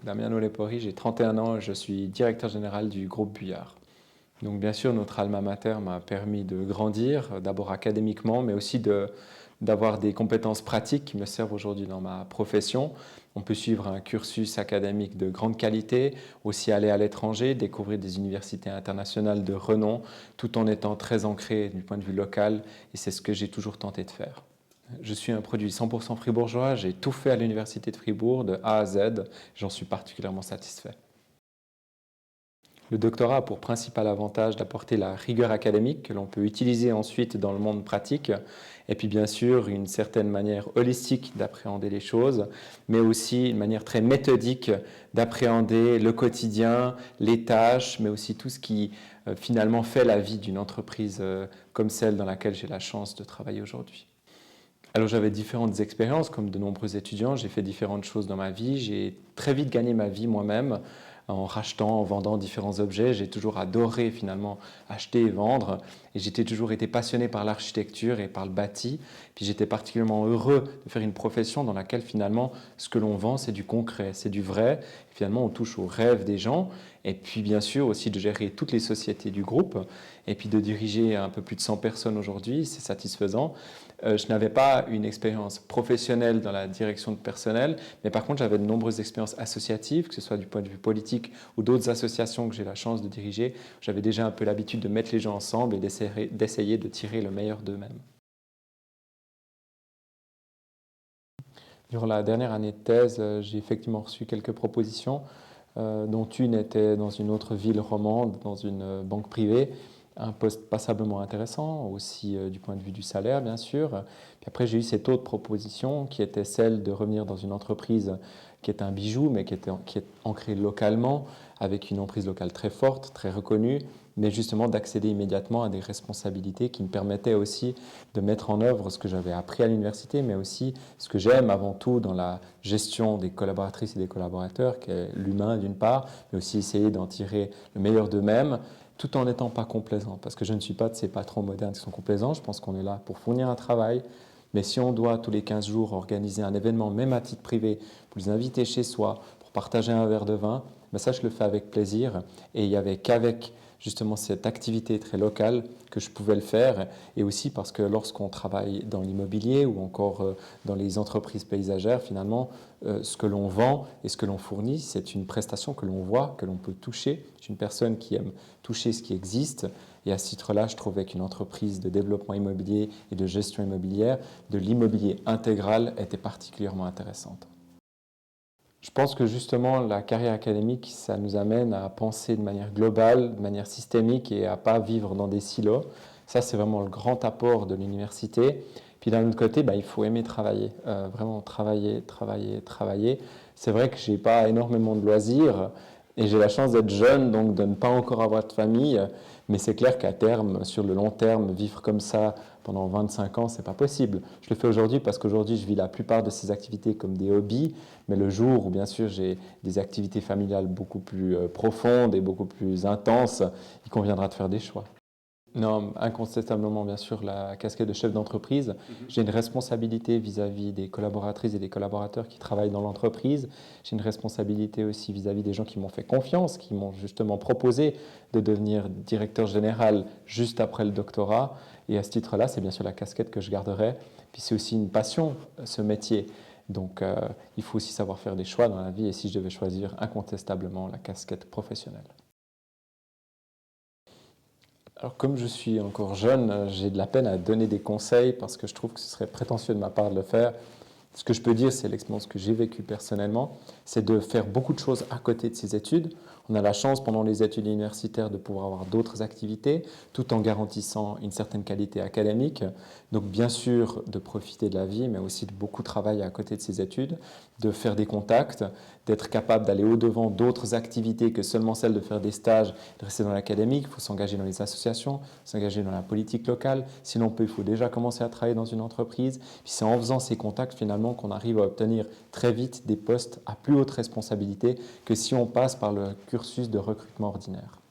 Damiano Lepori, j'ai 31 ans, je suis directeur général du groupe Buyard. Donc bien sûr, notre alma mater m'a permis de grandir, d'abord académiquement, mais aussi d'avoir des compétences pratiques qui me servent aujourd'hui dans ma profession. On peut suivre un cursus académique de grande qualité, aussi aller à l'étranger, découvrir des universités internationales de renom, tout en étant très ancré du point de vue local, et c'est ce que j'ai toujours tenté de faire. Je suis un produit 100% fribourgeois, j'ai tout fait à l'université de Fribourg de A à Z, j'en suis particulièrement satisfait. Le doctorat a pour principal avantage d'apporter la rigueur académique que l'on peut utiliser ensuite dans le monde pratique, et puis bien sûr une certaine manière holistique d'appréhender les choses, mais aussi une manière très méthodique d'appréhender le quotidien, les tâches, mais aussi tout ce qui finalement fait la vie d'une entreprise comme celle dans laquelle j'ai la chance de travailler aujourd'hui. Alors j'avais différentes expériences, comme de nombreux étudiants, j'ai fait différentes choses dans ma vie, j'ai très vite gagné ma vie moi-même en rachetant, en vendant différents objets. J'ai toujours adoré finalement acheter et vendre et j'ai toujours été passionné par l'architecture et par le bâti. Puis j'étais particulièrement heureux de faire une profession dans laquelle finalement ce que l'on vend c'est du concret, c'est du vrai. Et finalement on touche aux rêves des gens et puis bien sûr aussi de gérer toutes les sociétés du groupe et puis de diriger un peu plus de 100 personnes aujourd'hui, c'est satisfaisant. Je n'avais pas une expérience professionnelle dans la direction de personnel, mais par contre j'avais de nombreuses expériences associatives, que ce soit du point de vue politique ou d'autres associations que j'ai la chance de diriger. J'avais déjà un peu l'habitude de mettre les gens ensemble et d'essayer de tirer le meilleur d'eux-mêmes. Durant la dernière année de thèse, j'ai effectivement reçu quelques propositions, dont une était dans une autre ville romande, dans une banque privée, un poste passablement intéressant, aussi du point de vue du salaire, bien sûr. Puis après, j'ai eu cette autre proposition qui était celle de revenir dans une entreprise qui est un bijou, mais qui est ancrée localement, avec une emprise locale très forte, très reconnue, mais justement d'accéder immédiatement à des responsabilités qui me permettaient aussi de mettre en œuvre ce que j'avais appris à l'université, mais aussi ce que j'aime avant tout dans la gestion des collaboratrices et des collaborateurs, qui est l'humain d'une part, mais aussi essayer d'en tirer le meilleur d'eux-mêmes, tout en n'étant pas complaisant, parce que je ne suis pas de ces patrons modernes qui sont complaisants. Je pense qu'on est là pour fournir un travail, mais si on doit tous les 15 jours organiser un événement, même à titre privé, pour les inviter chez soi, pour partager un verre de vin, ben ça je le fais avec plaisir, et il n'y avait qu'avec justement cette activité très locale que je pouvais le faire, et aussi parce que lorsqu'on travaille dans l'immobilier ou encore dans les entreprises paysagères, finalement, ce que l'on vend et ce que l'on fournit, c'est une prestation que l'on voit, que l'on peut toucher. Je suis une personne qui aime toucher ce qui existe, et à ce titre-là, je trouvais qu'une entreprise de développement immobilier et de gestion immobilière, de l'immobilier intégral, était particulièrement intéressante. Je pense que justement la carrière académique, ça nous amène à penser de manière globale, de manière systémique et à ne pas vivre dans des silos. Ça, c'est vraiment le grand apport de l'université. Puis d'un autre côté, il faut aimer travailler, vraiment travailler, travailler, travailler. C'est vrai que je n'ai pas énormément de loisirs et j'ai la chance d'être jeune, donc de ne pas encore avoir de famille. Mais c'est clair qu'à terme, sur le long terme, vivre comme ça pendant 25 ans, c'est pas possible. Je le fais aujourd'hui parce qu'aujourd'hui, je vis la plupart de ces activités comme des hobbies, mais le jour où, bien sûr, j'ai des activités familiales beaucoup plus profondes et beaucoup plus intenses, il conviendra de faire des choix. Non, incontestablement, bien sûr, la casquette de chef d'entreprise. J'ai une responsabilité vis-à-vis des collaboratrices et des collaborateurs qui travaillent dans l'entreprise. J'ai une responsabilité aussi vis-à-vis des gens qui m'ont fait confiance, qui m'ont justement proposé de devenir directeur général juste après le doctorat. Et à ce titre-là, c'est bien sûr la casquette que je garderai. Puis c'est aussi une passion, ce métier. Donc, il faut aussi savoir faire des choix dans la vie. Et si je devais choisir incontestablement la casquette professionnelle. Alors, comme je suis encore jeune, j'ai de la peine à donner des conseils parce que je trouve que ce serait prétentieux de ma part de le faire. Ce que je peux dire, c'est l'expérience que j'ai vécue personnellement, c'est de faire beaucoup de choses à côté de ses études. On a la chance pendant les études universitaires de pouvoir avoir d'autres activités tout en garantissant une certaine qualité académique. Donc bien sûr de profiter de la vie, mais aussi de beaucoup travailler à côté de ses études, de faire des contacts, d'être capable d'aller au-devant d'autres activités que seulement celle de faire des stages, de rester dans l'académique. Il faut s'engager dans les associations, s'engager dans la politique locale. Sinon, il faut déjà commencer à travailler dans une entreprise. Puis c'est en faisant ces contacts finalement qu'on arrive à obtenir très vite des postes à plus haute responsabilité que si on passe par le cursus de recrutement ordinaire.